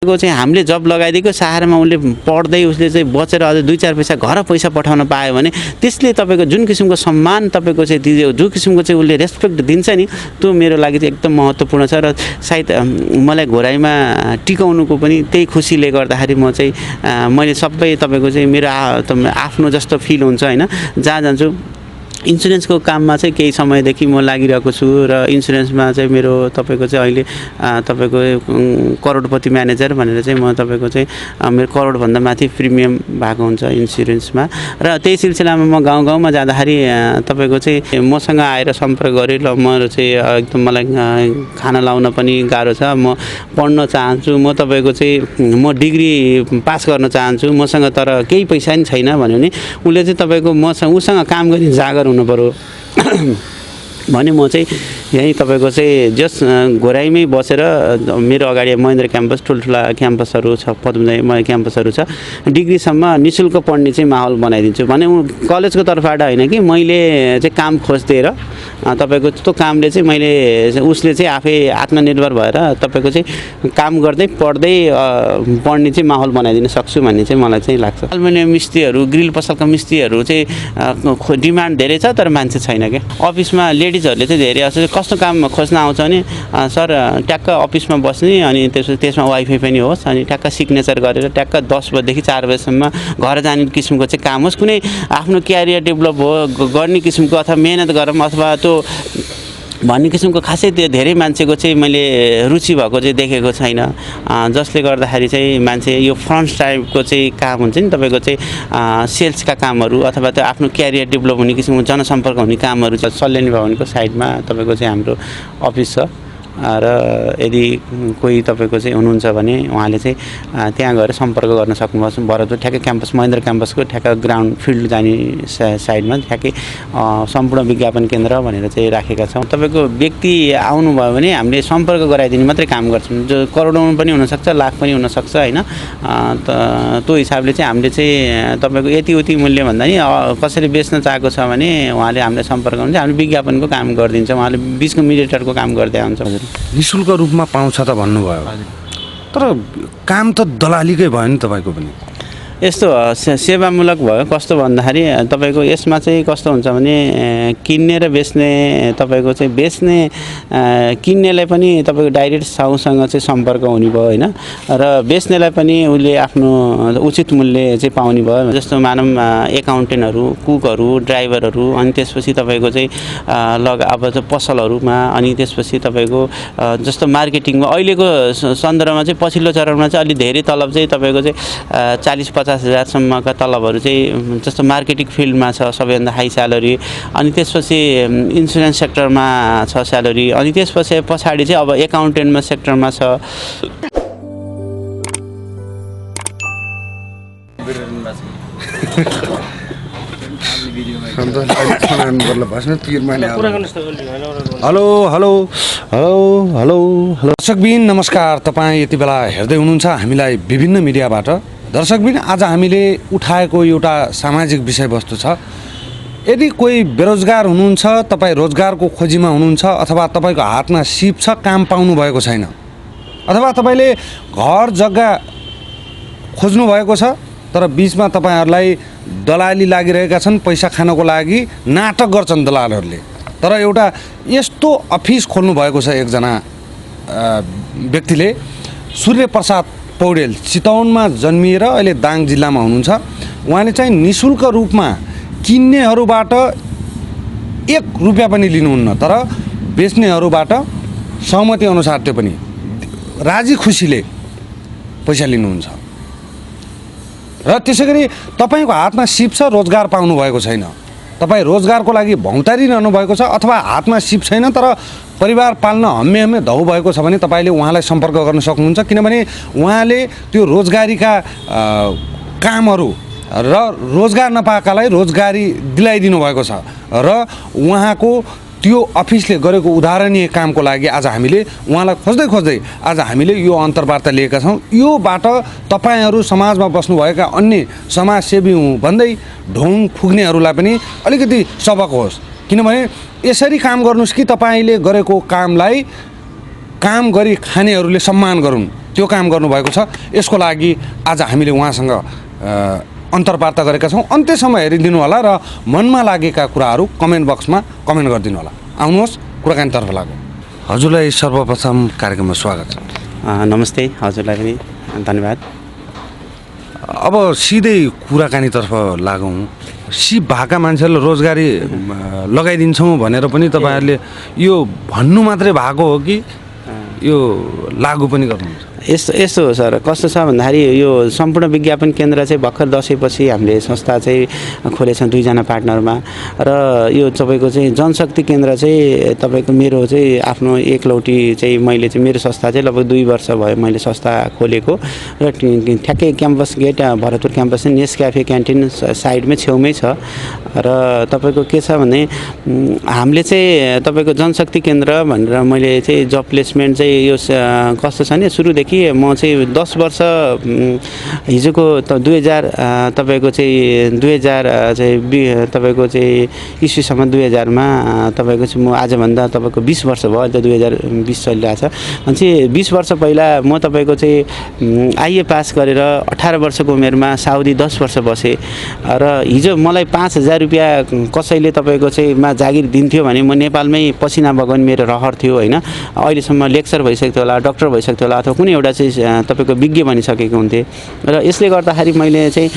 तपाईँको चाहिँ हामीले जब लगाइदिएको सहारामा उसले पढ्दै उसले चाहिँ बचेर अझै 2-4 पैसा घर पैसा पठाउन पायो भने त्यसले तपाईँको जुन किसिमको सम्मान तपाईँको चाहिँ दियो, जुन किसिमको चाहिँ उसले रेस्पेक्ट दिन्छ नि, त्यो मेरो लागि चाहिँ एकदम महत्त्वपूर्ण छ। र सायद मलाई घोराइमा टिकाउनुको पनि त्यही खुसीले गर्दाखेरि म चाहिँ मैले सबै तपाईँको चाहिँ मेरो आफ्नो जस्तो फिल हुन्छ होइन। जहाँ जान्छु इन्सुरेन्सको काममा चाहिँ केही समयदेखि म लागिरहेको छु र इन्सुरेन्समा चाहिँ मेरो तपाईँको चाहिँ अहिले तपाईँको करोडपति म्यानेजर भनेर चाहिँ म तपाईँको चाहिँ मेरो करोडभन्दा माथि प्रिमियम भएको हुन्छ इन्सुरेन्समा। र त्यही सिलसिलामा म गाउँ गाउँमा जाँदाखेरि तपाईँको चाहिँ मसँग आएर सम्पर्क गरेँ, ल म चाहिँ एकदम मलाई खाना लाउन पनि गाह्रो छ, म पढ्न चाहन्छु, म तपाईँको चाहिँ म डिग्री पास गर्न चाहन्छु मसँग, तर केही पैसा नि छैन भन्यो भने उसले चाहिँ तपाईँको उसँग काम गर्ने जागर हुनु पर्यो भने म चाहिँ यहीँ तपाईँको चाहिँ जस घोराइमै बसेर मेरो अगाडि महेन्द्र क्याम्पस ठुल्ठुला क्याम्पसहरू छ, पद्मजा क्याम्पसहरू छ, डिग्रीसम्म निःशुल्क पढ्ने चाहिँ माहौल बनाइदिन्छु भने कलेजको तर्फबाट होइन कि मैले चाहिँ काम खोजिदिएर तपाईँको त्यो कामले चाहिँ मैले उसले चाहिँ आफै आत्मनिर्भर भएर तपाईँको चाहिँ काम गर्दै पढ्दै पढ्ने चाहिँ माहौल बनाइदिन सक्छु भन्ने चाहिँ मलाई चाहिँ लाग्छ। एल्युमिनियम मिस्त्रीहरू, ग्रिल पसलका मिस्त्रीहरू चाहिँ डिमान्ड धेरै छ तर मान्छे छैन क्या। अफिसमा लेडिजहरूले चाहिँ धेरै असर कस्तो काम खोज्न आउँछ भने सर ट्याक्क अफिसमा बस्ने अनि त्यसमा वाइफाई पनि होस् अनि ट्याक्क सिग्नेचर गरेर ट्याक्क 10 बजेदेखि 4 बजेसम्म घर जाने किसिमको चाहिँ काम होस्, कुनै आफ्नो क्यारियर डेभलप गर्ने किसिमको अथवा मेहनत गरौँ अथवा त्यो भन्ने किसिमको खासै त्यो धेरै मान्छेको चाहिँ मैले रुचि भएको चाहिँ देखेको छैन। जसले गर्दाखेरि चाहिँ मान्छे यो फ्रन्ट टाइपको चाहिँ काम हुन्छ नि तपाईँको चाहिँ सेल्सका कामहरू अथवा त्यो आफ्नो क्यारियर डेभलप हुने किसिमको जनसम्पर्क हुने कामहरू छ। सल्यानी भवनको साइडमा तपाईँको चाहिँ हाम्रो अफिस छ र यदि कोही तपाईँको चाहिँ हुनुहुन्छ भने उहाँले चाहिँ त्यहाँ गएर सम्पर्क गर्न सक्नुहुन्छ। भरतपुर ठ्याक्कै क्याम्पस महेन्द्र क्याम्पसको ठ्याक्क ग्राउन्ड फिल्ड जाने साइडमा ठ्याक्कै सम्पूर्ण विज्ञापन केन्द्र भनेर चाहिँ राखेका छौँ। तपाईँको व्यक्ति आउनुभयो भने हामीले सम्पर्क गराइदिने मात्रै काम गर्छौँ, जो करोडौँ पनि हुनसक्छ, लाख पनि हुनसक्छ होइन। त्यो हिसाबले चाहिँ हामीले चाहिँ तपाईँको यति उति मूल्य भन्दा नि कसैले बेच्न चाहेको छ भने उहाँले हामीले सम्पर्क हुन्छ, हामीले विज्ञापनको काम गरिदिन्छ, उहाँले बिचको मिडिएटरको काम गर्दै हुन्छ। निःशुल्क रूपमा पाउँछ त भन्नुभयो, तर काम त दलालीकै भयो नि तपाईँको पनि। यस्तो सेवामूलक भयो। कस्तो भन्दाखेरि तपाईँको यसमा चाहिँ कस्तो हुन्छ भने किन्ने र बेच्ने तपाईँको चाहिँ बेच्ने किन्नेलाई पनि तपाईँको डाइरेक्ट साउसँग चाहिँ सम्पर्क हुने भयो होइन, र बेच्नेलाई पनि उसले आफ्नो उचित मूल्य चाहिँ पाउने भयो। जस्तो मानौँ एकाउन्टेन्टहरू, कुकहरू, ड्राइभरहरू, अनि त्यसपछि तपाईँको चाहिँ अब पसलहरूमा, अनि त्यसपछि तपाईँको जस्तो मार्केटिङमा अहिलेको सन्दर्भमा चाहिँ पछिल्लो चरणमा चाहिँ अलि धेरै तलब चाहिँ तपाईँको चाहिँ 40-50 हजारसम्मका तलबहरू चाहिँ जस्तो मार्केटिङ फिल्डमा छ सबैभन्दा हाई स्यालेरी, अनि त्यसपछि इन्सुरेन्स सेक्टरमा छ स्यालेरी, अनि त्यसपछि पछाडि चाहिँ अब एकाउन्टेन्टमा सेक्टरमा छ। Hello hello hello hello hello दर्शकबिन नमस्कार। तपाईँ यति बेला हेर्दै हुनुहुन्छ हामीलाई विभिन्न मिडियाबाट। दर्शकबिन आज हामीले उठाएको एउटा सामाजिक विषयवस्तु छ। यदि कोही बेरोजगार हुनुहुन्छ, तपाईँ रोजगारको खोजीमा हुनुहुन्छ, अथवा तपाईँको हातमा सिप छ, काम पाउनु भएको छैन, अथवा तपाईँले घर जग्गा खोज्नु भएको छ तर बिचमा तपाईँहरूलाई दलाली लागिरहेका छन्, पैसा खानको लागि नाटक गर्छन् दलालहरूले, तर एउटा यस्तो अफिस खोल्नु भएको छ एकजना व्यक्तिले, सूर्य प्रसाद पौडेल, चितवनमा जन्मिएर अहिले दाङ जिल्लामा हुनुहुन्छ। उहाँले चाहिँ निःशुल्क रूपमा किन्नेहरूबाट 1 रुपियाँ पनि लिनुहुन्न, तर बेच्नेहरूबाट सहमति अनुसार त्यो पनि राजी खुसीले पैसा लिनुहुन्छ। र त्यसै गरी तपाईँको हातमा सिप छ, रोजगार पाउनु भएको छैन, तपाईँ रोजगारको लागि भौँतारिरहनु भएको छ, अथवा हातमा सिप छैन तर परिवार पाल्न हम्मे हम्मे धौ भएको छ भने तपाईँले उहाँलाई सम्पर्क गर्न सक्नुहुन्छ, किनभने उहाँले त्यो रोजगारीका कामहरू र रोजगार नपाएकालाई रोजगारी दिलाइदिनु भएको छ, र उहाँको त्यो अफिसले गरेको उदाहरणीय कामको लागि आज हामीले उहाँलाई खोज्दै आज हामीले यो अन्तर्वार्ता लिएका छौँ। योबाट तपाईँहरू समाजमा बस्नुभएका अन्य समाजसेवी हुँ भन्दै ढोङ फुक्नेहरूलाई पनि अलिकति सबक होस्, किनभने यसरी काम गर्नुहोस् कि तपाईँले गरेको कामलाई काम गरी खानेहरूले सम्मान गरून् त्यो काम गर्नुभएको छ। यसको लागि आज हामीले उहाँसँग अन्तर्वार्ता गरेका छौँ। अन्त्यसम्म हेरिदिनु होला र मनमा लागेका कुराहरू कमेन्ट बक्समा कमेन्ट गरिदिनु होला। आउनुहोस् कुराकानीतर्फ लागौँ। हजुरलाई सर्वप्रथम कार्यक्रममा स्वागत छ। नमस्ते, हजुरलाई पनि धन्यवाद। अब सिधै कुराकानीतर्फ लागौँ। सिप भएका मान्छेहरूलाई रोजगारी लगाइदिन्छौँ भनेर पनि तपाईँहरूले यो भन्नु मात्रै भएको हो कि यो लागु पनि गर्नुहुन्छ? यस्तो हो सर, कस्तो छ भन्दाखेरि यो सम्पूर्ण विज्ञापन केन्द्र चाहिँ भर्खर दसैँपछि हामीले संस्था चाहिँ खोलेछौँ 2 जना पार्टनरमा। र यो तपाईँको चाहिँ जनशक्ति केन्द्र चाहिँ तपाईँको मेरो चाहिँ आफ्नो एकलौटी चाहिँ मैले चाहिँ मेरो संस्था चाहिँ लगभग 2 वर्ष भयो मैले संस्था खोलेको। र ठ्याक्कै क्याम्पस गेट भरतपुर क्याम्पस चाहिँ नेस्क्याफे क्यान्टिन साइडमै छेउमै छ। र तपाईँको के छ भने हामीले चाहिँ तपाईँको जनशक्ति केन्द्र भनेर मैले चाहिँ जब प्लेसमेन्ट चाहिँ यो कस्तो छ भने सुरुदेखि म चाहिँ 10 वर्ष हिजोको 2000 तपाईँको चाहिँ 2000 चाहिँ तपाईँको चाहिँ इस्वीसम्म 2000मा तपाईँको चाहिँ म आजभन्दा तपाईँको 20 वर्ष भयो। अहिले त 2020 चलिरहेको छ। अनि चाहिँ 20 वर्ष पहिला म तपाईँको चाहिँ आइए पास गरेर 18 वर्षको उमेरमा साउदी 10 वर्ष बसेँ। र हिजो मलाई 5000 रुपियाँ कसैले तपाईँको चाहिँ मा जागिर दिन्थ्यो भने म नेपालमै पसिना बगान मेरो रहर थियो होइन। अहिलेसम्म लेक्चर भइसक्यो होला, डक्टर भइसक्यो होला, अथवा कुनै एउटा चाहिँ तपाईँको विज्ञ बनिसकेको हुन्थेँ। र यसले गर्दाखेरि मैले चाहिँ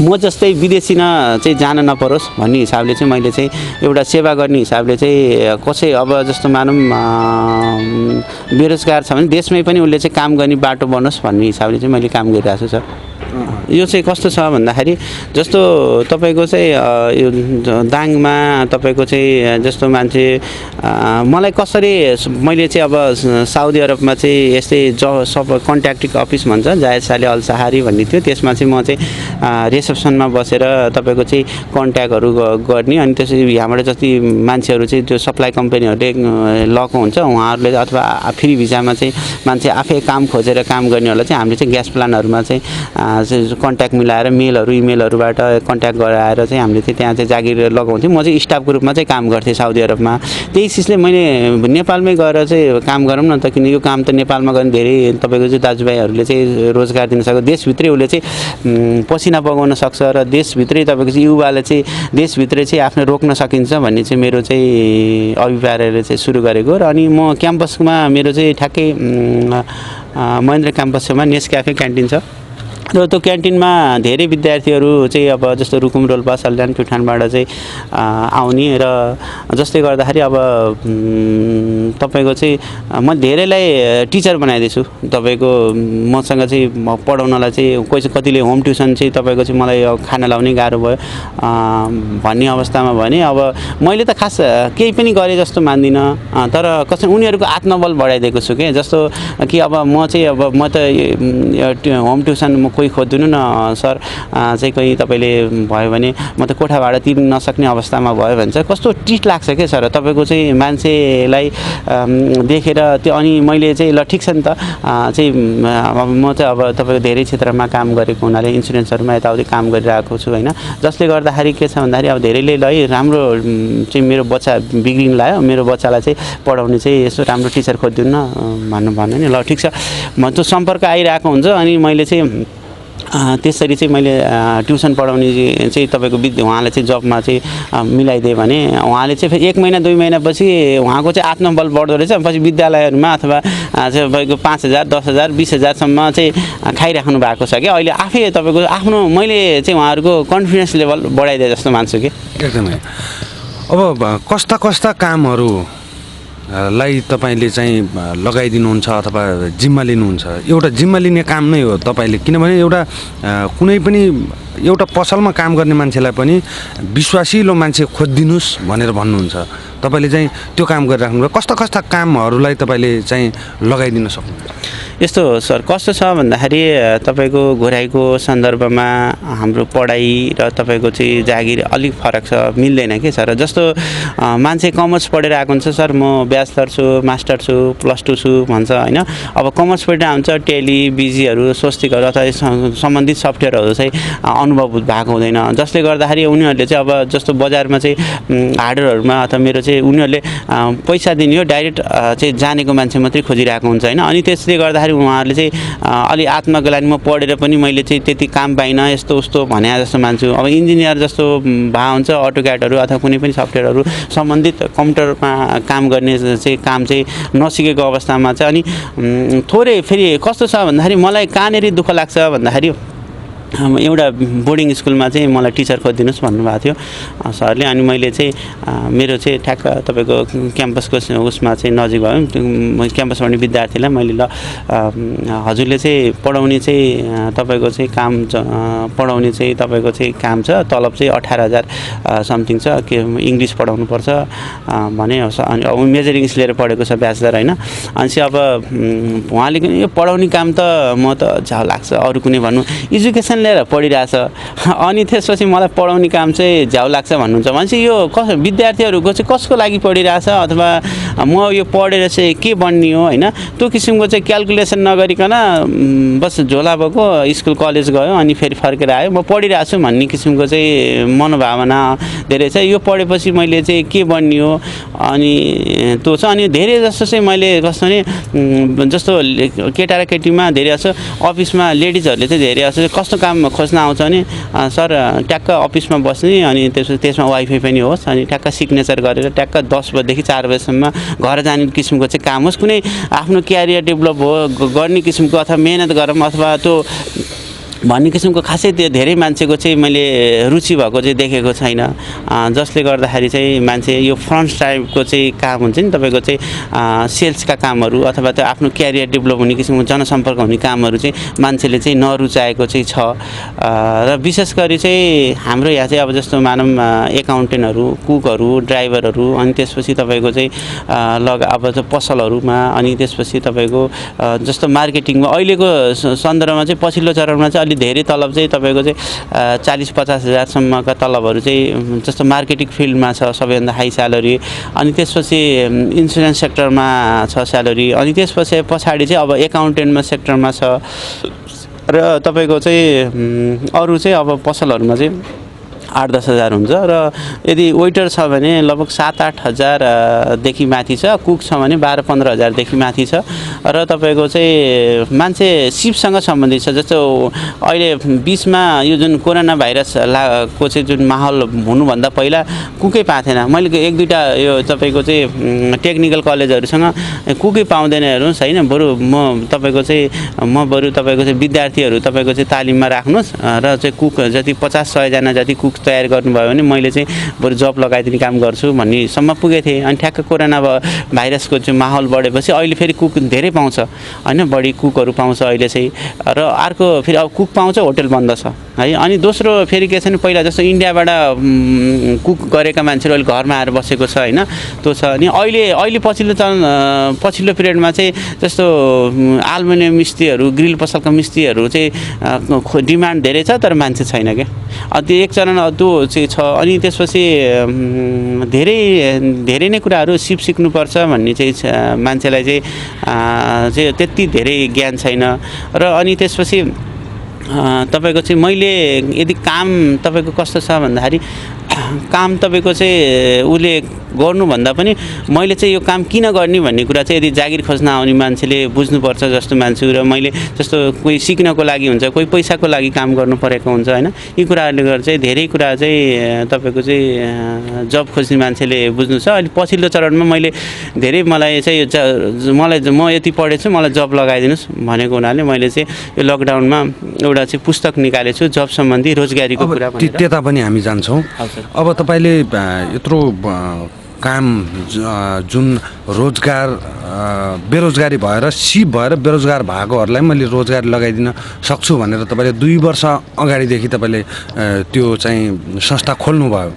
म जस्तै विदेशी चाहिँ जान नपरोस् भन्ने हिसाबले चाहिँ मैले चाहिँ एउटा सेवा गर्ने हिसाबले चाहिँ कसै अब जस्तो मानौँ बेरोजगार छ भने देशमै पनि उसले चाहिँ काम गर्ने बाटो बनोस् भन्ने हिसाबले चाहिँ मैले काम गरिरहेको छु सर। यो चाहिँ कस्तो छ भन्दाखेरि जस्तो तपाईँको चाहिँ यो दाङमा तपाईँको चाहिँ जस्तो मान्छे मलाई कसरी मैले चाहिँ अब साउदी अरबमा चाहिँ यस्तै सब कन्ट्याक्टिङ अफिस भन्छ जायद साले अल सहारी भन्ने थियो। त्यसमा चाहिँ म चाहिँ रिसेप्सनमा बसेर तपाईँको चाहिँ कन्ट्याक्टहरू गर्ने। अनि त्यसपछि यहाँबाट जति मान्छेहरू चाहिँ त्यो सप्लाई कम्पनीहरूले लगाएको हुन्छ उहाँहरूले अथवा फ्री भिजामा चाहिँ मान्छे आफै काम खोजेर काम गर्नेहरूलाई चाहिँ हामीले चाहिँ ग्यास प्लान्टहरूमा चाहिँ कन्ट्याक्ट मिलाएर मेलहरू इमेलहरूबाट कन्ट्याक्ट गराएर चाहिँ हामीले चाहिँ त्यहाँ चाहिँ जागिर लगाउँथ्यौँ। म चाहिँ स्टाफको रूपमा चाहिँ काम गर्थेँ साउदी अरबमा। त्यही चिजले मैले नेपालमै गएर चाहिँ काम गरौँ न त, किन यो काम त नेपालमा गर्ने धेरै तपाईँको चाहिँ दाजुभाइहरूले चाहिँ रोजगार दिन सक्छ। देशभित्रै उसले चाहिँ पसिना बगाउन सक्छ र देशभित्रै तपाईँको चाहिँ युवाले चाहिँ देशभित्रै चाहिँ आफ्नो रोक्न सकिन्छ भन्ने चाहिँ मेरो चाहिँ अभिप्रायले चाहिँ सुरु गरेको। र अनि म क्याम्पसमा मेरो चाहिँ ठ्याक्कै महेन्द्र क्याम्पस छेउमा नेस्क्याफे क्यान्टिन छ। र त्यो क्यान्टिनमा धेरै विद्यार्थीहरू चाहिँ अब जस्तो रुकुम रोल्पा सल्यान प्युठानबाट चाहिँ आउने। र जसले गर्दाखेरि अब तपाईँको चाहिँ म धेरैलाई टिचर बनाइदिन्छु। तपाईँको मसँग चाहिँ पढाउनलाई चाहिँ कतिले होम ट्युसन चाहिँ तपाईँको चाहिँ मलाई खाना लाउने गाह्रो भयो भन्ने अवस्थामा भने अब मैले त खास केही पनि गरेँ जस्तो मान्दिनँ। तर कसै उनीहरूको आत्मबल बढाइदिएको छु के। जस्तो कि अब म चाहिँ अब म त होम ट्युसन म कोही खोजिदिनु न सर चाहिँ कोही तपाईँले भयो भने म त कोठा भाडा तिर्न नसक्ने अवस्थामा भयो भने चाहिँ कस्तो टिट लाग्छ क्या सर। तपाईँको चाहिँ मान्छेलाई देखेर त्यो अनि मैले चाहिँ ल ठिक छ नि त चाहिँ म चाहिँ अब तपाईँको धेरै क्षेत्रमा काम गरेको हुनाले इन्सुरेन्सहरूमा यताउति काम गरिरहेको छु होइन। जसले गर्दाखेरि के छ भन्दाखेरि अब धेरैले ल राम्रो चाहिँ मेरो बच्चा बिग्रिन लाग्यो, मेरो बच्चालाई चाहिँ पढाउने चाहिँ यसो राम्रो टिचर खोजिदिनु न भन्नु नि। ल ठिक छ, म त्यो सम्पर्क आइरहेको हुन्छ। अनि मैले चाहिँ त्यसरी चाहिँ मैले ट्युसन पढाउने चाहिँ तपाईँको उहाँले चाहिँ जबमा चाहिँ मिलाइदिएँ भने उहाँले चाहिँ फेरि 1 महिना 2 महिनापछि उहाँको चाहिँ आत्मबल बढ्दो रहेछ। पछि विद्यालयहरूमा अथवा चाहिँ तपाईँको 5000 10000 20000सम्म चाहिँ खाइराख्नु भएको छ कि अहिले आफै तपाईँको आफ्नो मैले चाहिँ उहाँहरूको कन्फिडेन्स लेभल बढाइदिए जस्तो मान्छु कि। एकदमै। अब कस्ता कस्ता कामहरू लाई तपाईँले चाहिँ लगाइदिनुहुन्छ अथवा जिम्मा लिनुहुन्छ? एउटा जिम्मा लिने काम नै हो तपाईँले, किनभने एउटा कुनै पनि एउटा पसलमा काम गर्ने मान्छेलाई पनि विश्वासिलो मान्छे खोजिदिनुहोस् भनेर भन्नुहुन्छ। तपाईँले चाहिँ त्यो काम गरिराख्नु। कस्ता कस्ता कामहरूलाई तपाईँले चाहिँ लगाइदिन सक्नुहुन्छ? यस्तो हो सर, कस्तो छ भन्दाखेरि तपाईँको घोराइको सन्दर्भमा हाम्रो पढाइ र तपाईँको चाहिँ जागिर अलिक फरक छ, मिल्दैन के सर। जस्तो मान्छे कमर्स पढेर आएको हुन्छ सर, म ब्याचलर छु, मास्टर छु, +2 छु भन्छ होइन। अब कमर्स पढेर आउँछ, टेली बिजीहरू, स्वस्तिकहरू अथवा सम्बन्धित सफ्टवेयरहरू चाहिँ अनुभव भएको हुँदैन, जसले गर्दाखेरि उनीहरूले चाहिँ अब जस्तो बजारमा चाहिँ हार्डवेयरहरूमा अथवा मेरो चाहिँ उनीहरूले पैसा दिने हो, डाइरेक्ट चाहिँ जानेको मान्छे मात्रै खोजिरहेको हुन्छ होइन। अनि त्यसले गर्दाखेरि उहाँहरूले चाहिँ अलि आत्मग्लानी म पढेर पनि मैले चाहिँ त्यति काम पाइनँ, यस्तो उस्तो भने जस्तो मान्छु। अब इन्जिनियर जस्तो भए हुन्छ, अटोक्याडहरू अथवा कुनै पनि सफ्टवेयरहरू सम्बन्धित कम्प्युटरमा काम गर्ने चाहिँ काम चाहिँ नसिकेको अवस्थामा चाहिँ अनि थोरै फेरि कस्तो छ भन्दाखेरि मलाई कहाँनिर दुःख लाग्छ भन्दाखेरि एउटा बोर्डिङ स्कुलमा चाहिँ मलाई टिचर खोजिदिनुहोस् भन्नुभएको थियो सरले। अनि मैले चाहिँ मेरो चाहिँ ठ्याक्क तपाईँको क्याम्पसको उसमा चाहिँ नजिक भयो, क्याम्पस पढ्ने विद्यार्थीलाई मैले ल हजुरले चाहिँ पढाउने चाहिँ तपाईँको चाहिँ काम पढाउने चाहिँ तपाईँको चाहिँ काम छ, तलब चाहिँ 18,000 समथिङ छ, के इङ्ग्लिस पढाउनुपर्छ भने। अनि अब मेजर इङ्ग्लिस लिएर पढेको छ, ब्याचलर होइन। अनि चाहिँ अब उहाँले यो पढाउने काम त म त झ्याउ लाग्छ, अरू कुनै भन्नु एजुकेसन लिएर पढिरहेछ, अनि त्यसपछि मलाई पढाउने काम चाहिँ झ्याउ लाग्छ भन्नुहुन्छ भने चाहिँ यो विद्यार्थीहरूको चाहिँ कसको लागि पढिरहेछ अथवा म यो पढेर चाहिँ के बन्ने हो होइन, त्यो किसिमको चाहिँ क्यालकुलेसन नगरिकन बस झोला भएको स्कुल कलेज गयो अनि फेरि फर्केर आयो, म पढिरहेको छु भन्ने किसिमको चाहिँ मनोभावना धेरै छ। यो पढेपछि मैले चाहिँ के बन्ने हो अनि त्यो छ। अनि धेरै जस्तो चाहिँ मैले कस्तो भने जस्तो केटा र केटीमा धेरै जस्तो अफिसमा लेडिजहरूले चाहिँ धेरै जस्तो कस्तो काम खोज्न आउँछ भने सर ट्याक्क अफिसमा बस्ने अनि त्यसमा वाइफाई पनि होस् अनि ट्याक्क सिग्नेचर गरेर ट्याक्क 10 बजेदेखि 4 बजेसम्म घर जाने किसिमको चाहिँ काम होस्, कुनै आफ्नो क्यारियर डेभलप हो गर्ने किसिमको अथवा मेहनत गरौँ अथवा त्यो भन्ने किसिमको खासै त्यो धेरै मान्छेको चाहिँ मैले रुचि भएको चाहिँ देखेको छैन, जसले गर्दाखेरि चाहिँ मान्छे यो फ्रन्ट टाइपको चाहिँ काम हुन्छ नि तपाईँको चाहिँ सेल्सका कामहरू अथवा त्यो आफ्नो क्यारियर डेभलप हुने किसिमको जनसम्पर्क हुने कामहरू चाहिँ मान्छेले चाहिँ नरुचाएको चाहिँ छ। र विशेष गरी चाहिँ हाम्रो यहाँ चाहिँ अब जस्तो मानौँ एकाउन्टेन्टहरू, कुकहरू, ड्राइभरहरू, अनि त्यसपछि तपाईँको चाहिँ अब पसलहरूमा, अनि त्यसपछि तपाईँको जस्तो मार्केटिङमा अहिलेको सन्दर्भमा चाहिँ पछिल्लो चरणमा चाहिँ अलि धेरै तलब चाहिँ तपाईँको चाहिँ 40-50 हजारसम्मका तलबहरू चाहिँ जस्तो मार्केटिङ फिल्डमा छ सबैभन्दा हाई स्यालेरी। अनि त्यसपछि इन्सुरेन्स सेक्टरमा छ स्यालेरी, अनि त्यसपछि पछाडि चाहिँ अब एकाउन्टेन्टमा सेक्टरमा छ र तपाईँको चाहिँ अरू चाहिँ अब पसलहरूमा चाहिँ 8-10 हजार हुन्छ। र यदि वेटर छ भने लगभग 7-8 हजारदेखि माथि छ, कुक छ भने 12-15 हजारदेखि माथि छ। र तपाईँको चाहिँ मान्छे सिपसँग सम्बन्धित छ, जस्तो अहिले बिचमा यो जुन कोरोना भाइरस को चाहिँ जुन माहौल हुनुभन्दा पहिला कुकै पाएको थिएन। मैले 1-2टा यो तपाईँको चाहिँ टेक्निकल कलेजहरूसँग कुकै पाउँदैन हेर्नुहोस् होइन, बरु म तपाईँको चाहिँ विद्यार्थीहरू तपाईँको चाहिँ तालिममा राख्नुहोस् र चाहिँ कुक जति 50-100 जना जति कुक तयार गर्नुभयो भने मैले चाहिँ बरु जब लगाइदिने काम गर्छु भन्नेसम्म पुगेको थिएँ। अनि ठ्याक्क कोरोना भाइरसको चाहिँ माहौल बढेपछि अहिले फेरि कुक धेरै पाउँछ होइन, बढी कुकहरू पाउँछ अहिले चाहिँ। र अर्को फेरि अब कुक पाउँछ, होटल बन्द छ है। अनि दोस्रो फेरि के छ भने पहिला जस्तो इन्डियाबाट कुक गरेका मान्छेहरू अहिले घरमा आएर बसेको छ होइन, त्यो छ। अनि अहिले पछिल्लो पिरियडमा चाहिँ जस्तो आल्मुनियम मिस्त्रीहरू, ग्रिल पसलका मिस्त्रीहरू चाहिँ डिमान्ड धेरै छ तर मान्छे छैन क्या, त्यो एक चरण त्यो चाहिँ छ। अनि त्यसपछि धेरै नै कुराहरू सिक्नुपर्छ भन्ने चाहिँ मान्छेलाई चाहिँ त्यति धेरै ज्ञान छैन। र अनि त्यसपछि तपाईँको चाहिँ मैले यदि काम तपाईँको कस्तो छ भन्दाखेरि काम तपाईँको चाहिँ उसले गर्नुभन्दा पनि मैले चाहिँ यो काम किन गर्ने भन्ने कुरा चाहिँ यदि जागिर खोज्न आउने मान्छेले बुझ्नुपर्छ जस्तो मान्छु। र मैले जस्तो कोही सिक्नको लागि हुन्छ, कोही पैसाको लागि काम गर्नु परेको हुन्छ होइन, यी कुराहरूले गर्दा चाहिँ धेरै कुरा चाहिँ तपाईँको चाहिँ जब खोज्ने मान्छेले बुझ्नु छ। अहिले पछिल्लो चरणमा मैले धेरै मलाई चाहिँ म यति पढेछु मलाई जब लगाइदिनुहोस् भनेको हुनाले मैले चाहिँ यो लकडाउनमा एउटा चाहिँ पुस्तक निकालेको छु जब सम्बन्धी रोजगारीको कुरा भनेर। त्यता पनि हामी जान्छौँ। अब तपाईँले यत्रो काम जुन रोजगार बेरोजगारी भएर सिप भएर बेरोजगार भएकोहरूलाई मैले रोजगार लगाइदिन सक्छु भनेर तपाईँले 2 वर्ष अगाडिदेखि तपाईँले त्यो चाहिँ संस्था खोल्नुभयो।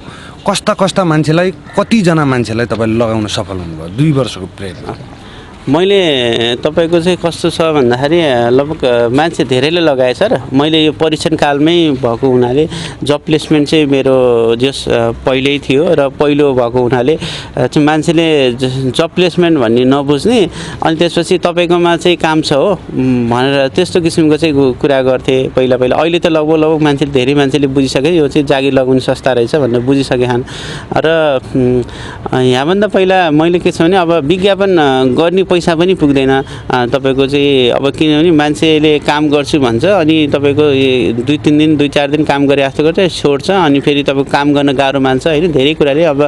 कस्ता मान्छेलाई, कतिजना मान्छेलाई तपाईँले लगाउन सफल हुनुभयो 2 वर्षको पिरियडमा? मैले तपाईँको चाहिँ कस्तो छ भन्दाखेरि लगभग मान्छे धेरैले लगाएछ र मैले यो परीक्षण कालमै भएको हुनाले जब प्लेसमेन्ट चाहिँ मेरो जस पहिल्यै थियो र पहिलो भएको हुनाले चाहिँ मान्छेले जब प्लेसमेन्ट भन्ने नबुझ्ने अनि त्यसपछि तपाईँकोमा चाहिँ काम छ हो भनेर त्यस्तो किसिमको चाहिँ कुरा गर्थे पहिला अहिले त लगभग मान्छेले धेरै मान्छेले बुझिसके यो चाहिँ जागिर लगाउने संस्था रहेछ भनेर बुझिसके छन् र यहाँभन्दा पहिला मैले के छ भने अब विज्ञापन गर्ने पैसा पनि पुग्दैन तपाईँको चाहिँ अब किनभने मान्छेले काम गर्छु भन्छ अनि तपाईँको 2-3 दिन 2-4 दिन काम गरे जस्तो गर्छ छोड्छ अनि फेरि तपाईँको काम गर्न गाह्रो मान्छ होइन धेरै कुराले अब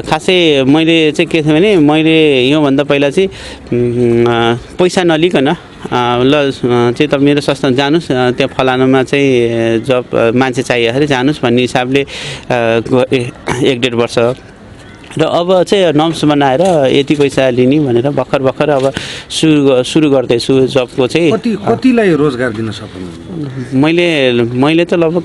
खासै मैले चाहिँ के थियो भने मैले योभन्दा पहिला चाहिँ पैसा नलिकन ल चाहिँ तपाईँ मेरो संस्था जानुहोस् त्यहाँ फलानामा चाहिँ जब मान्छे चाहियो जानुहोस् भन्ने हिसाबले 1-1.5 वर्ष र अब चाहिँ नर्म्स बनाएर यति पैसा लिने भनेर भर्खर अब सुरु गर्दैछु जबको चाहिँ कतिलाई रोजगार दिन सक्नु मैले त लगभग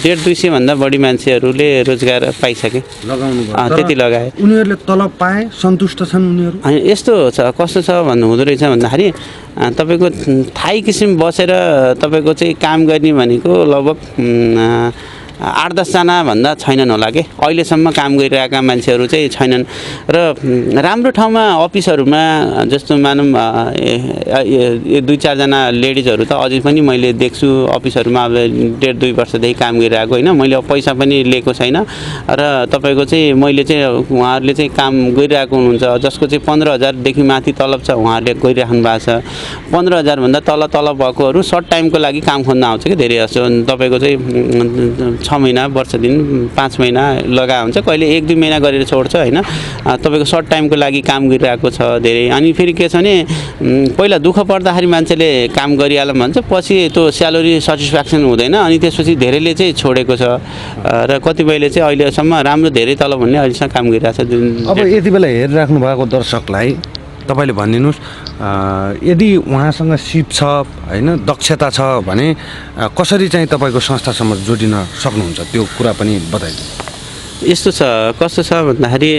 150-200 भन्दा बढी मान्छेहरूले रोजगार पाइसके लगाउनु त्यति लगाए उनीहरूले तलब पाए सन्तुष्ट छन् उनीहरू अनि यस्तो छ कस्तो छ भन्नु हुँदो रहेछ भन्दाखेरि तपाईँको थाहै किसिम बसेर तपाईँको चाहिँ काम गर्ने भनेको लगभग 8-10 जना भन्दा छैनन् होला के अहिलेसम्म काम गरिरहेका मान्छेहरू चाहिँ छैनन् र राम्रो ठाउँमा अफिसहरूमा जस्तो मानौँ 2-4 जना लेडिजहरू त अझै पनि मैले देख्छु अफिसहरूमा अब 1.5-2 वर्षदेखि काम गरिरहेको होइन मैले अब पैसा पनि लिएको छैन र तपाईँको चाहिँ मैले चाहिँ उहाँहरूले चाहिँ काम गरिरहेको हुनुहुन्छ जसको चाहिँ 15,000 देखि माथि तलब छ उहाँहरूले गरिराख्नु भएको छ 15,000 भन्दा तल भएकोहरू सर्ट टाइमको लागि काम खोज्न आउँछ कि धेरै जस्तो तपाईँको चाहिँ 6 महिना वर्ष दिन 5 महिना लगा हुन्छ कहिले 1-2 महिना गरेर छोड्छ होइन तपाईँको सर्ट टाइमको लागि काम गरिरहेको छ धेरै अनि फेरि के छ भने पहिला दुःख पर्दाखेरि मान्छेले काम गरिहालौँ भन्छ पछि त्यो स्यालेरी सेटिस्फ्याक्सन हुँदैन अनि त्यसपछि धेरैले चाहिँ छोडेको छ र कतिपयले चाहिँ अहिलेसम्म राम्रो धेरै तलब भन्ने अहिलेसम्म काम गरिरहेको छ अब यति बेला हेरिराख्नु भएको दर्शकलाई तपाईँले भनिदिनुहोस् यदि उहाँसँग सिप छ होइन दक्षता छ भने कसरी चाहिँ तपाईँको संस्थासम्म जोडिन सक्नुहुन्छ त्यो कुरा पनि बताइदिनु यस्तो छ कस्तो छ भन्दाखेरि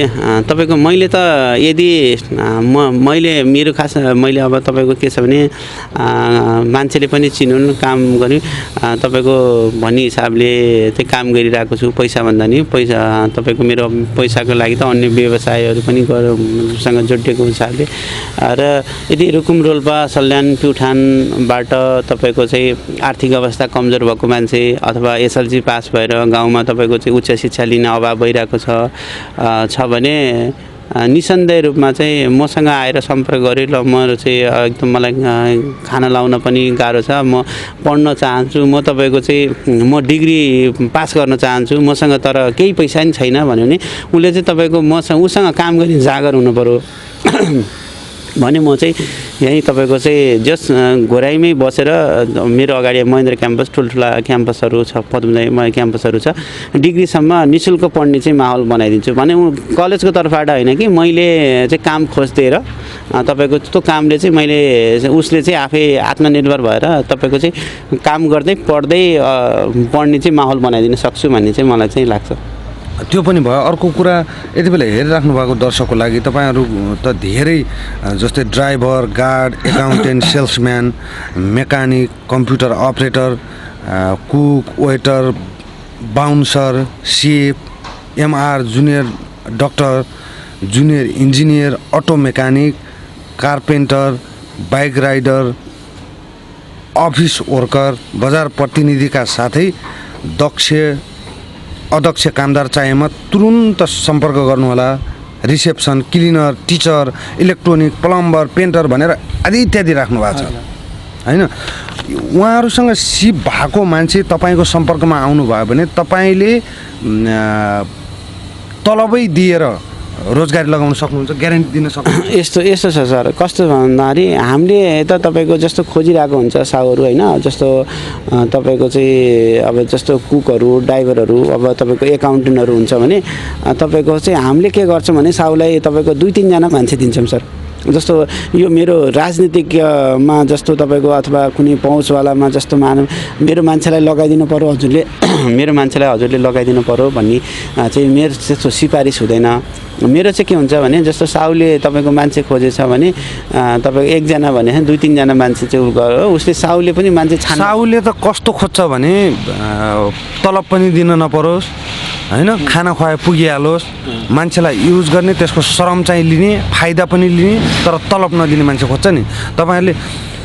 तपाईँको मैले त यदि मैले मेरो खास मैले अब तपाईँको के छ भने मान्छेले पनि चिनुन् काम गर्ने तपाईँको भन्ने हिसाबले चाहिँ काम गरिरहेको छु पैसा भन्दा नि पैसा तपाईँको मेरो पैसाको लागि त अन्य व्यवसायहरू पनि सँग जोडिएको हिसाबले र यदि रुकुम रोल्पा सल्यान प्युठानबाट तपाईँको चाहिँ आर्थिक अवस्था कमजोर भएको मान्छे अथवा एसएलसी पास भएर गाउँमा तपाईँको चाहिँ उच्च शिक्षा लिन अभाव भइरहेको छ भने निसन्देह रूपमा चाहिँ मसँग आएर सम्पर्क गरे ल म चाहिँ एकदम मलाई खाना लाउन पनि गाह्रो छ म पढ्न चाहन्छु म तपाईँको चाहिँ म डिग्री पास गर्न चाहन्छु मसँग तर केही पैसा नि छैन भन्यो भने उसले चाहिँ तपाईँको उसँग काम गर्ने जागर हुनु पर्यो भने म चाहिँ यहीँ तपाईँको चाहिँ जस घोराइमै बसेर मेरो अगाडि महेन्द्र क्याम्पस ठुल्ठुला क्याम्पसहरू छ पद्मजाई क्याम्पसहरू छ डिग्रीसम्म निःशुल्क पढ्ने चाहिँ माहौल बनाइदिन्छु भने कलेजको तर्फबाट होइन कि मैले चाहिँ काम खोजिदिएर तपाईँको त्यो कामले चाहिँ मैले उसले चाहिँ आफै आत्मनिर्भर भएर तपाईँको चाहिँ काम गर्दै पढ्दै पढ्ने चाहिँ माहौल बनाइदिन सक्छु भन्ने चाहिँ मलाई चाहिँ लाग्छ त्यो पनि भयो अर्को कुरा यति बेला हेरिराख्नु भएको दर्शकको लागि तपाईँहरू त धेरै जस्तै driver guard accountant salesman mechanic computer operator cook waiter bouncer chef MR junior doctor junior engineer auto mechanic carpenter bike rider office worker बजार प्रतिनिधिका साथै अदक्ष कामदार चाहिएमा तुरुन्त सम्पर्क गर्नुहोला reception cleaner teacher electronic plumber painter भनेर आदि इत्यादि राख्नु भएको छ होइन उहाँहरूसँग सिप भएको मान्छे तपाईँको सम्पर्कमा आउनुभयो भने तपाईँले तलबै दिएर रोजगारी लगाउन सक्नुहुन्छ ग्यारेन्टी दिन सक्नुहुन्छ यस्तो छ सर कस्तो भन्दाखेरि हामीले त तपाईँको जस्तो खोजिरहेको हुन्छ साउहरू होइन जस्तो तपाईँको चाहिँ अब जस्तो कुकहरू ड्राइभरहरू अब तपाईँको एकाउन्टेन्टहरू हुन्छ भने तपाईँको चाहिँ हामीले के गर्छौँ भने साउलाई तपाईँको 2-3 जना मान्छे दिन्छौँ सर जस्तो यो मेरो राजनीतिकमा जस्तो तपाईँको अथवा कुनै पहुँचवालामा जस्तो मेरो मान्छेलाई लगाइदिनु पर्यो हजुरले मेरो मान्छेलाई हजुरले लगाइदिनु पर्यो भन्ने चाहिँ मेरो त्यस्तो सिफारिस हुँदैन मेरो चाहिँ के हुन्छ भने जस्तो साउले तपाईँको मान्छे खोजेछ भने तपाईँको एकजना भने 2-3 जना मान्छे चाहिँ उसले साउले पनि मान्छे साउले त कस्तो खोज्छ भने तलब पनि दिन नपरोस् होइन, खाना खुवाए पुगिहालोस्, मान्छेलाई युज गर्ने, त्यसको श्रम चाहिँ लिने, फाइदा पनि लिने, तर तलब नदिने मान्छे खोज्छ नि। तपाईँहरूले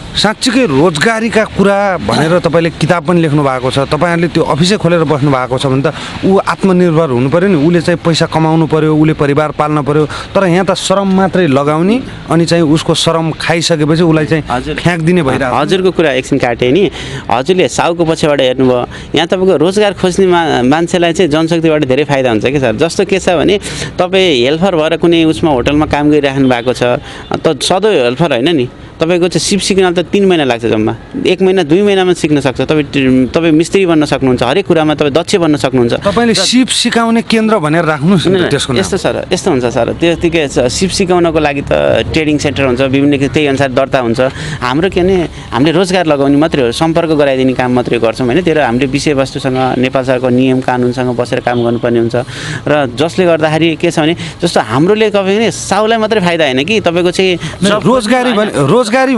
साँच्चीकै रोजगारीका कुरा भनेर तपाईँले किताब पनि लेख्नु भएको छ, तपाईँहरूले त्यो अफिसै खोलेर बस्नु भएको छ भने त ऊ आत्मनिर्भर हुनु पऱ्यो नि, उसले चाहिँ पैसा कमाउनु पऱ्यो, उसले परिवार पाल्न पऱ्यो। तर यहाँ त श्रम मात्रै लगाउने अनि चाहिँ उसको श्रम खाइसकेपछि उसलाई चाहिँ फ्याँकिदिने भइरहेको। हजुरको कुरा एकछिन काटेँ नि, हजुरले साउको पछिबाट हेर्नुभयो, यहाँ तपाईँको रोजगार खोज्ने मान्छेलाई चाहिँ जनशक्तिबाट धेरै फाइदा हुन्छ कि सर। जस्तो के छ भने तपाईँ हेल्पर भएर कुनै उसमा होटलमा काम गरिराख्नु भएको छ त सधैँ हेल्पर होइन नि, तपाईँको चाहिँ सिप सिक्न त 3 महिना लाग्छ जम्मा, 1 महिना 2 महिनामा सिक्न सक्छ। तपाईँ मिस्त्री बन्न सक्नुहुन्छ, हरेक कुरामा तपाईँ दक्ष बन्न सक्नुहुन्छ। तपाईँले सिप सिकाउने केन्द्र भनेर राख्नुहोस् न त्यसको नाम। यस्तो सर, यस्तो हुन्छ सर, त्यतिकै सिप सिकाउनको लागि त ट्रेडिङ सेन्टर हुन्छ, विभिन्न त्यही अनुसार दर्ता हुन्छ। हाम्रो के भने हामीले रोजगार लगाउने मात्रै हो, सम्पर्क गराइदिने काम मात्रै गर्छौँ होइन। त्यो हामीले विषयवस्तुसँग नेपाल सरकारको नियम कानुनसँग बसेर काम गर्नुपर्ने हुन्छ। र जसले गर्दाखेरि के छ भने जस्तो हाम्रोले तपाईँ साउलाई मात्रै फाइदा होइन कि तपाईँको चाहिँ रोजगारी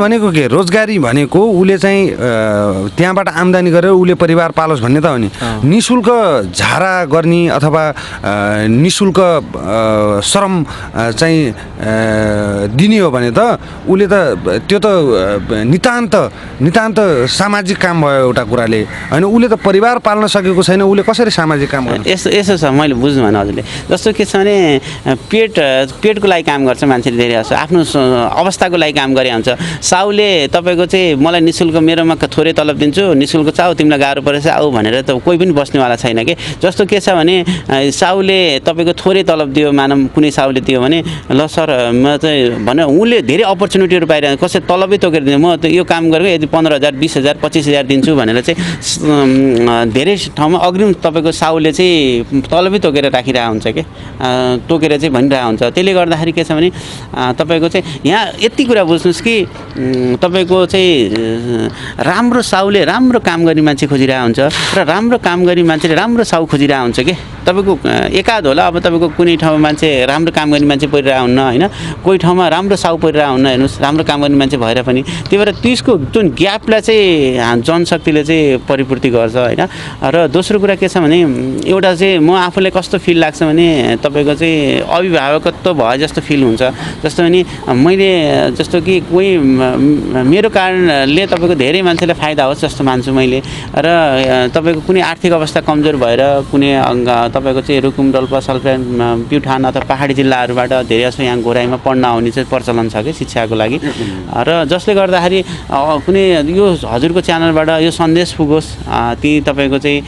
भनेको के? रोजगारी भनेको उसले चाहिँ त्यहाँबाट आम्दानी गरेर उसले परिवार पालोस् भन्ने त हो नि। निःशुल्क झारा गर्ने अथवा निःशुल्क श्रम चाहिँ दिने हो भने त उसले त त्यो त नितान्त सामाजिक काम भयो एउटा कुराले होइन। उसले त परिवार पाल्न सकेको छैन, उसले कसरी सामाजिक काम गर्छ? यसो छ, मैले बुझ्नु भएन हजुरले। जस्तो के छ भने पेटको लागि काम गर्छ मान्छेले धेरै जस्तो, आफ्नो अवस्थाको लागि काम गरे हुन्छ। साउले तपाईँको चाहिँ मलाई निःशुल्क मेरोमा थोरै तलब दिन्छु, निःशुल्क चाउ तिमीलाई गाह्रो परेछ आऊ भनेर त कोही पनि बस्नेवाला छैन कि। जस्तो के छ भने साउले तपाईँको थोरै तलब दियो, मानव कुनै साउले दियो भने ल सर म चाहिँ भने उसले धेरै अपर्च्युनिटीहरू पाइरहेको, कसै तलबै तोकेर दिन्छ, म त यो काम गरेको यदि 15,000 20,000 25,000 दिन्छु भनेर चाहिँ धेरै ठाउँमा अग्रिम तपाईँको साउले चाहिँ तलबै तोकेर राखिरहेको हुन्छ कि, तोकेर चाहिँ भनिरहेको हुन्छ। त्यसले गर्दाखेरि के छ भने तपाईँको चाहिँ यहाँ यति कुरा बुझ्नुहोस् कि तपाईँको चाहिँ राम्रो साउले राम्रो काम गर्ने मान्छे खोजिरहेको हुन्छ र राम्रो काम गर्ने मान्छेले राम्रो साउ खोजिरहेको हुन्छ कि। तपाईँको एकाध होला, अब तपाईँको कुनै ठाउँमा मान्छे राम्रो काम गर्ने मान्छे परिरहेको हुन्न होइन, कोही ठाउँमा राम्रो साउ परिरहेको हुन्न, हेर्नुहोस् राम्रो काम गर्ने मान्छे भएर पनि। त्यही भएर त्यसको जुन ग्यापलाई चाहिँ जनशक्तिले चाहिँ परिपूर्ति गर्छ होइन। र दोस्रो कुरा के छ भने एउटा चाहिँ म आफूलाई कस्तो फिल लाग्छ भने तपाईँको चाहिँ अभिभावकत्व भए जस्तो फिल हुन्छ। जस्तो भने मैले जस्तो कि कोही मेरो कारणले तपाईँको धेरै मान्छेलाई फाइदा होस् जस्तो मान्छु मैले। र तपाईँको कुनै आर्थिक अवस्था कमजोर भएर कुनै तपाईँको चाहिँ रुकुम डोल्पा सल्फेन प्युठान अथवा पहाडी जिल्लाहरूबाट धेरै जस्तो यहाँ घोराइमा पढ्न आउने चाहिँ प्रचलन छ कि शिक्षाको लागि। र जसले गर्दाखेरि कुनै यो हजुरको च्यानलबाट यो सन्देश पुगोस्, ती तपाईँको चाहिँ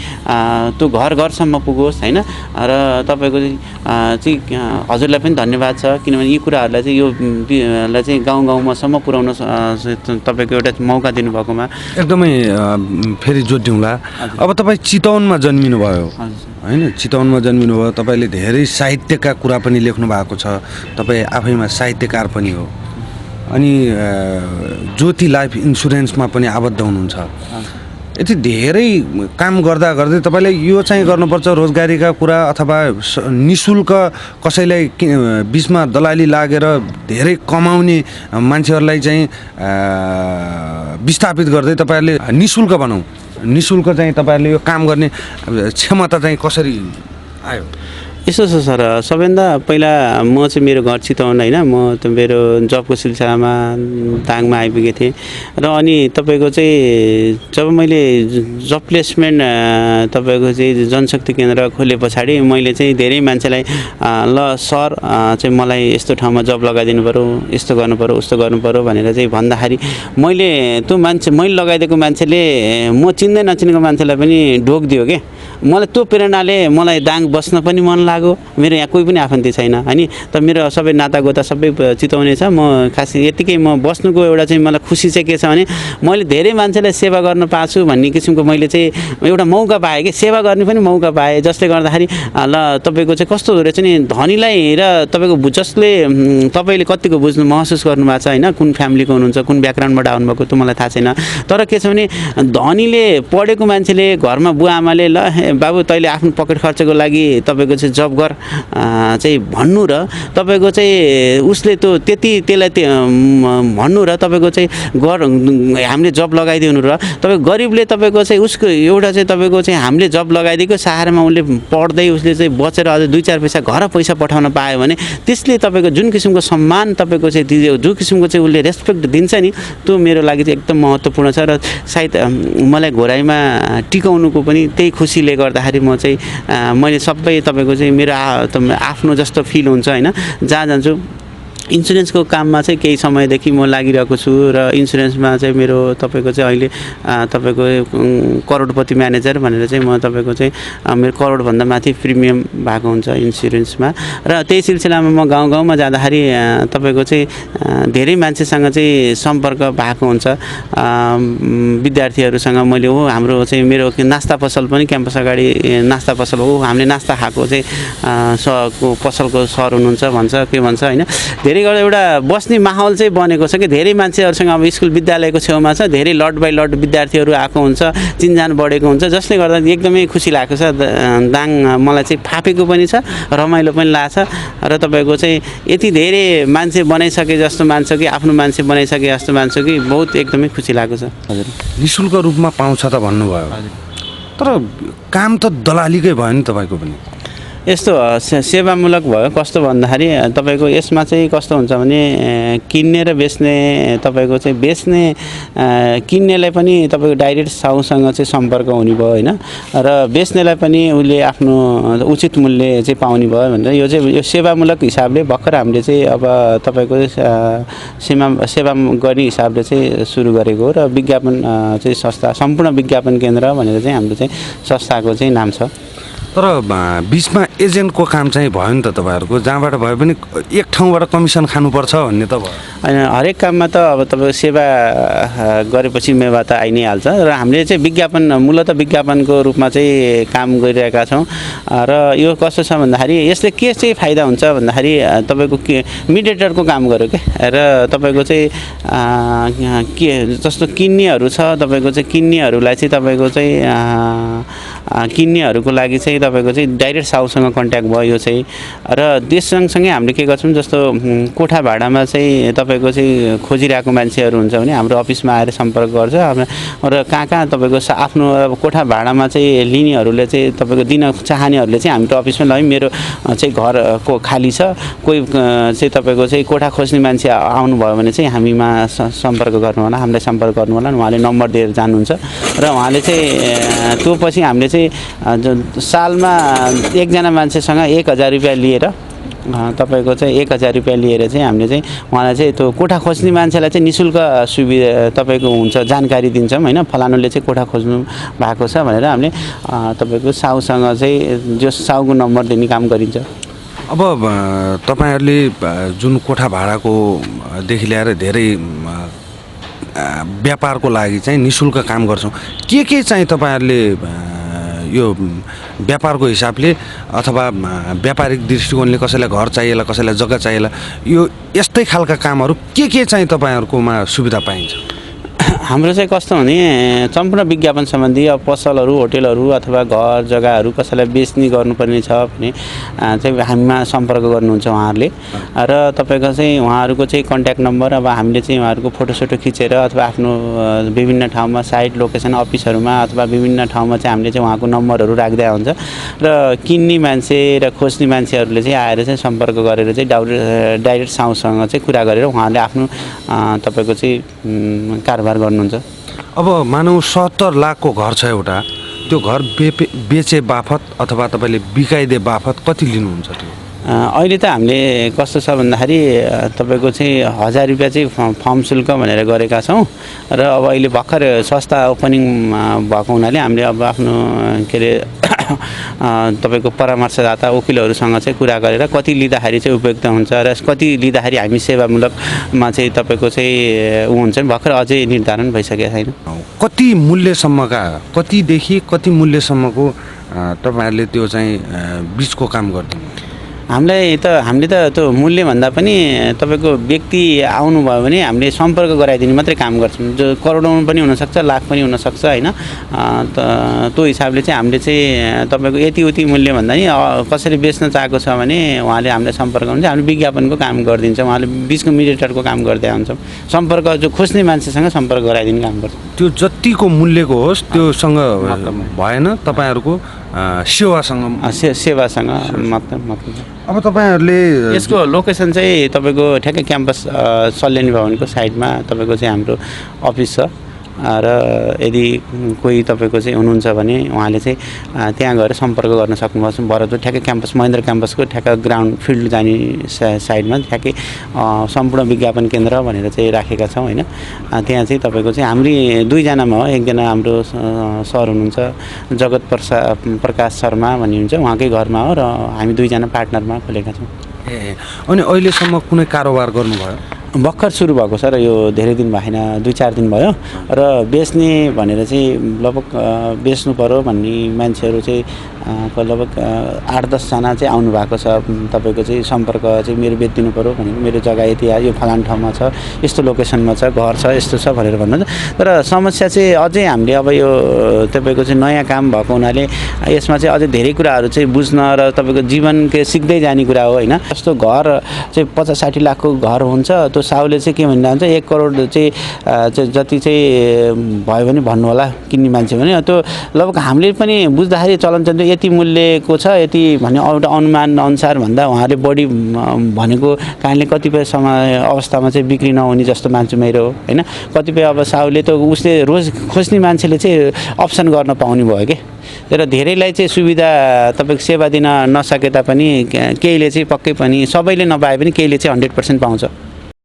त्यो घर घरसम्म पुगोस् होइन। र तपाईँको चाहिँ हजुरलाई पनि धन्यवाद छ, किनभने यी कुराहरूलाई चाहिँ योलाई चाहिँ गाउँ गाउँमासम्म पुर्याउन तपाईँको एउटा मौका दिनुभएकोमा एकदमै फेरि जोड्यौँला। अब तपाईँ चितवनमा जन्मिनु भयो होइन, चितवनमा जन्मिनुभयो, तपाईँले धेरै साहित्यका कुरा पनि लेख्नु भएको छ, तपाईँ आफैमा साहित्यकार पनि हो, अनि ज्योति लाइफ इन्सुरेन्समा पनि आबद्ध हुनुहुन्छ। यति धेरै काम गर्दा गर्दै तपाईँले यो चाहिँ गर्नुपर्छ रोजगारीका कुरा अथवा निःशुल्क कसैलाई बिचमा दलाली लागेर धेरै कमाउने मान्छेहरूलाई चाहिँ विस्थापित गर्दै तपाईँहरूले निःशुल्क बनाऊ, निःशुल्क चाहिँ तपाईँहरूले यो काम गर्ने क्षमता चाहिँ कसरी आयो? यसो छ सर, सबैभन्दा पहिला म चाहिँ मेरो घर चितवन होइन, म त मेरो जबको सिलसिलामा दाङमा आइपुगेको थिएँ। र अनि तपाईँको चाहिँ जब मैले जब प्लेसमेन्ट तपाईँको चाहिँ जनशक्ति केन्द्र खोले पछाडि मैले चाहिँ धेरै मान्छेलाई ल सर चाहिँ मलाई यस्तो ठाउँमा जब लगाइदिनु पऱ्यो, यस्तो गर्नु पऱ्यो, उस्तो गर्नु पऱ्यो भनेर चाहिँ भन्दाखेरि मैले त्यो मान्छे मैले लगाइदिएको मान्छेले म चिन्दै नचिनेको मान्छेलाई पनि ढोक दियो क्या। मलाई त्यो प्रेरणाले मलाई दाङ बस्न पनि मन लाग्यो। मेरो यहाँ कोही पनि आफन्ती छैन होइन, त मेरो सबै नातागोता सबै चितवने छ। म खास यतिकै म बस्नुको एउटा चाहिँ मलाई खुसी चाहिँ के छ भने मैले धेरै मान्छेलाई सेवा गर्न पाछु भन्ने किसिमको मैले चाहिँ एउटा मौका पाएँ कि, सेवा गर्ने पनि मौका पाएँ। जसले गर्दाखेरि ल तपाईँको चाहिँ कस्तो रहेछ नि, धनीलाई र तपाईँको जसले तपाईँले कतिको बुझ्नु महसुस गर्नुभएको छ होइन, कुन फ्यामिलीको हुनुहुन्छ, कुन ब्याकग्राउन्डबाट आउनुभएको त्यो मलाई थाहा छैन। तर के छ भने धनीले पढेको मान्छेले घरमा बुवा आमाले ल बाबु तैँले आफ्नो पकेट खर्चको लागि तपाईँको चाहिँ जब गर चाहिँ भन्नु र तपाईँको चाहिँ उसले त्यसलाई भन्नु र तपाईँको चाहिँ गर हामीले जब लगाइदिनु र तपाईँको गरिबले तपाईँको चाहिँ उसको एउटा चाहिँ तपाईँको चाहिँ हामीले जब लगाइदिएको सहारामा उसले पढ्दै उसले चाहिँ बचेर अझ 2-4 पैसा घर पैसा पठाउन पायो भने त्यसले तपाईँको जुन किसिमको सम्मान तपाईँको चाहिँ जुन किसिमको चाहिँ उसले रेस्पेक्ट दिन्छ नि त्यो मेरो लागि चाहिँ एकदम महत्त्वपूर्ण छ र सायद मलाई घोराइमा टिकाउनुको पनि त्यही खुसीले गर्दाखेरि म चाहिँ मैले सबै तपाईँको चाहिँ मेरो आफ्नो जस्तो फिल हुन्छ होइन जहाँ जान्छु इन्सुरेन्सको काममा चाहिँ केही समयदेखि म लागिरहेको छु र इन्सुरेन्समा चाहिँ मेरो तपाईँको चाहिँ अहिले तपाईँको करोडपति म्यानेजर भनेर चाहिँ म तपाईँको चाहिँ मेरो करोडभन्दा माथि प्रिमियम भएको हुन्छ इन्सुरेन्समा र त्यही सिलसिलामा म गाउँ गाउँमा जाँदाखेरि तपाईँको चाहिँ धेरै मान्छेसँग चाहिँ सम्पर्क भएको हुन्छ विद्यार्थीहरूसँग मैले हो हाम्रो चाहिँ मेरो नास्ता पसल पनि क्याम्पस अगाडि नास्ता पसल हो हामीले नास्ता खाएको चाहिँ पसलको सर हुनुहुन्छ भन्छ के भन्छ होइन धेरै गर्दा एउटा बस्ने माहौल चाहिँ बनेको छ कि धेरै मान्छेहरूसँग अब स्कुल विद्यालयको छेउमा छ धेरै लट बाई लट विद्यार्थीहरू आएको हुन्छ चिनजान बढेको हुन्छ जसले गर्दा एकदमै खुसी लागेको छ दाङ मलाई चाहिँ फापेको पनि छ रमाइलो पनि लाग्छ र तपाईँको चाहिँ यति धेरै मान्छे बनाइसके जस्तो मान्छ कि आफ्नो मान्छे बनाइसके जस्तो मान्छ कि बहुत एकदमै खुसी लागेको छ हजुर निःशुल्क रूपमा पाउँछ त भन्नुभयो तर काम त दलालीकै भयो नि तपाईँको पनि यस्तो सेवामूलक भयो कस्तो भन्दाखेरि तपाईँको यसमा चाहिँ कस्तो हुन्छ भने किन्ने र बेच्ने तपाईँको चाहिँ बेच्ने किन्नेलाई पनि तपाईँको डाइरेक्ट साहुसँग चाहिँ सम्पर्क हुने भयो होइन र बेच्नेलाई पनि उसले आफ्नो उचित मूल्य चाहिँ पाउने भयो भनेर यो चाहिँ यो सेवामूलक हिसाबले भर्खर हामीले चाहिँ अब तपाईँको सेवा गर्ने हिसाबले चाहिँ सुरु गरेको हो र विज्ञापन चाहिँ संस्था सम्पूर्ण विज्ञापन केन्द्र भनेर चाहिँ हाम्रो चाहिँ संस्थाको चाहिँ नाम छ तर बिचमा एजेन्टको काम चाहिँ भयो नि त तपाईँहरूको जहाँबाट भए पनि एक ठाउँबाट कमिसन खानुपर्छ भन्ने त भयो होइन हरेक काममा त अब तपाईँको सेवा गरेपछि मेवा त आइ नै हाल्छ र हामीले चाहिँ विज्ञापन मूलत विज्ञापनको रूपमा चाहिँ काम गरिरहेका छौँ र यो कस्तो छ भन्दाखेरि यसले के चाहिँ फाइदा हुन्छ भन्दाखेरि तपाईँको के मिडिएटरको काम गर्यो क्या र तपाईँको चाहिँ के जस्तो किन्नेहरू छ तपाईँको चाहिँ किन्नेहरूलाई चाहिँ तपाईँको चाहिँ किन्नेहरूको लागि चाहिँ तपाईँको चाहिँ डाइरेक्ट साउसँग कन्ट्याक्ट भयो चाहिँ र त्यस सँगसँगै हामीले के गर्छौँ जस्तो कोठा भाडामा चाहिँ तपाईँको चाहिँ खोजिरहेको मान्छेहरू हुन्छ भने हाम्रो अफिसमा आएर सम्पर्क गर्छ र कहाँ तपाईँको आफ्नो कोठा भाडामा चाहिँ लिनेहरूले चाहिँ तपाईँको दिन चाहनेहरूले चाहिँ हाम्रो अफिसमा ल मेरो चाहिँ घरको खाली छ कोही चाहिँ तपाईँको चाहिँ कोठा खोज्ने मान्छे आउनुभयो भने चाहिँ हामीमा सम्पर्क गर्नु होला हामीलाई सम्पर्क गर्नु होला उहाँले नम्बर दिएर जानुहुन्छ र उहाँले चाहिँ त्यो पछि हामीले चाहिँ सालमा एकजना मान्छेसँग 1000 रुपियाँ लिएर तपाईँको चाहिँ 1000 रुपियाँ लिएर चाहिँ हामीले चाहिँ उहाँलाई चाहिँ त्यो कोठा खोज्ने मान्छेलाई चाहिँ निःशुल्क सुविधा तपाईँको हुन्छ जानकारी दिन्छौँ होइन फलानुले चाहिँ कोठा खोज्नु भएको छ भनेर हामीले तपाईँको साहुसँग चाहिँ जो साहुको नम्बर दिने काम गरिन्छ अब तपाईँहरूले जुन कोठा भाडाकोदेखि लिएर धेरै व्यापारको लागि चाहिँ निःशुल्क काम गर्छौँ के चाहिँ तपाईँहरूले यो व्यापारको हिसाबले अथवा व्यापारिक दृष्टिकोणले कसैलाई घर चाहिएला कसैलाई जग्गा चाहिएला यो यस्तै खालका कामहरू के चाहिँ तपाईँहरूकोमा सुविधा पाइन्छ हाम्रो चाहिँ कस्तो भने सम्पूर्ण विज्ञापन सम्बन्धी अब पसलहरू होटेलहरू अथवा घर जग्गाहरू कसैलाई बेच्ने गर्नुपर्ने छ भने चाहिँ हामीमा सम्पर्क गर्नुहुन्छ उहाँहरूले र तपाईँको चाहिँ उहाँहरूको चाहिँ कन्ट्याक्ट नम्बर अब हामीले चाहिँ उहाँहरूको फोटोसोटो खिचेर अथवा आफ्नो विभिन्न ठाउँमा साइट लोकेसन अफिसहरूमा अथवा विभिन्न ठाउँमा चाहिँ हामीले चाहिँ उहाँको नम्बरहरू राख्दै हुन्छ र किन्ने मान्छे र खोज्ने मान्छेहरूले चाहिँ आएर चाहिँ सम्पर्क गरेर चाहिँ डाइरेक्ट साहुसँग चाहिँ कुरा गरेर उहाँहरूले आफ्नो तपाईँको चाहिँ कारोबार गर्नुहुन्छ अब मानौ 70 लाखको घर छ एउटा त्यो घर बेचे बापत अथवा तपाईँले बिकाइदे बापत कति लिनुहुन्छ त्यो अहिले त हामीले कस्तो छ भन्दाखेरि तपाईँको चाहिँ 1000 रुपियाँ चाहिँ फर्म शुल्क भनेर गरेका छौँ र अब अहिले भर्खर संस्था ओपनिङ भएको हुनाले हामीले अब आफ्नो के अरे तपाईँको परामर्शदाता वकिलहरूसँग चाहिँ कुरा गरेर कति लिँदाखेरि चाहिँ उपयुक्त हुन्छ र कति लिँदाखेरि हामी सेवामूलकमा चाहिँ तपाईँको चाहिँ हुन्छ भर्खर अझै निर्धारण भइसकेको छैन कति मूल्यसम्मका कतिदेखि कति मूल्यसम्मको तपाईँहरूले त्यो चाहिँ बिचको काम गरिदिनु हामीले त त्यो मूल्यभन्दा पनि तपाईँको व्यक्ति आउनुभयो भने हामीले सम्पर्क गराइदिने मात्रै काम गर्छौँ, जो करोडौँ पनि हुनसक्छ, लाख पनि हुनसक्छ होइन। त्यो हिसाबले चाहिँ हामीले चाहिँ तपाईँको यति उति मूल्यभन्दा नि कसरी बेच्न चाहेको छ भने उहाँले हामीलाई सम्पर्क हुन्छ, हामीले विज्ञापनको काम गरिदिन्छौँ, उहाँले बिचको मिडिएटरको काम गर्दै हुन्छौँ, सम्पर्क जो खोज्ने मान्छेसँग सम्पर्क गराइदिने काम गर्छौँ। त्यो जतिको मूल्यको होस् त्योसँग भएन, तपाईँहरूको सेवासँग सेवासँग मतलब अब तपाईँहरूले यसको लोकेसन चाहिँ तपाईँको ठ्याक्कै क्याम्पस सल्यानी भवनको साइडमा तपाईँको चाहिँ हाम्रो अफिस छ र यदि कोही तपाईँको चाहिँ हुनुहुन्छ भने उहाँले चाहिँ त्यहाँ गएर सम्पर्क गर्न सक्नुभएको छ। भरतपुर ठ्याक्कै क्याम्पस महेन्द्र क्याम्पसको ठ्याक्क ग्राउन्ड फिल्ड जाने साइडमा ठ्याक्कै सम्पूर्ण विज्ञापन केन्द्र भनेर चाहिँ राखेका छौँ होइन। त्यहाँ चाहिँ तपाईँको चाहिँ हाम्रै दुईजनामा हो, एकजना हाम्रो सर हुनुहुन्छ जगत प्रकाश शर्मा भन्नुहुन्छ, उहाँकै घरमा हो र हामी दुईजना पार्टनरमा खोलेका छौँ। अनि अहिलेसम्म कुनै कारोबार गर्नुभयो? भर्खर सुरु भएको छ र यो धेरै दिन भएन, 2-4 दिन भयो र बेच्ने भनेर चाहिँ लगभग बेच्नु पऱ्यो भन्ने मान्छेहरू चाहिँ लगभग 8-10 जना चाहिँ आउनु भएको छ। तपाईँको चाहिँ सम्पर्क चाहिँ मेरो बेचिदिनु पऱ्यो भनेर, मेरो जग्गा यति यो फलान ठाउँमा छ, यस्तो लोकेसनमा छ, घर छ, यस्तो छ भनेर भन्नुहुन्छ। तर समस्या चाहिँ अझै हामीले अब यो तपाईँको चाहिँ नयाँ काम भएको हुनाले यसमा चाहिँ अझै धेरै कुराहरू चाहिँ बुझ्न र तपाईँको जीवन के सिक्दै जाने कुरा हो होइन। जस्तो घर चाहिँ 50-60 लाखको घर हुन्छ, त्यो साउले चाहिँ के भनिरहन्छ 1 करोड चाहिँ जति चाहिँ भयो भने भन्नु होला किन्ने मान्छे भने, त्यो लगभग हामीले पनि बुझ्दाखेरि चलनचल्ती यति मूल्यको छ यति भन्ने एउटा अनुमान अनुसार भन्दा उहाँले बढी भनेको कारणले कतिपय अवस्थामा चाहिँ बिक्री नहुने जस्तो मान्छु मेरो होइन। कतिपय अब साउले त उसले रोज खोज्ने मान्छेले चाहिँ अप्सन गर्न पाउने भयो कि, तर धेरैलाई चाहिँ सुविधा तपाईँको सेवा दिन नसके तापनि केहीले चाहिँ पक्कै पनि सबैले नपाए पनि केहीले चाहिँ 100% पाउँछ।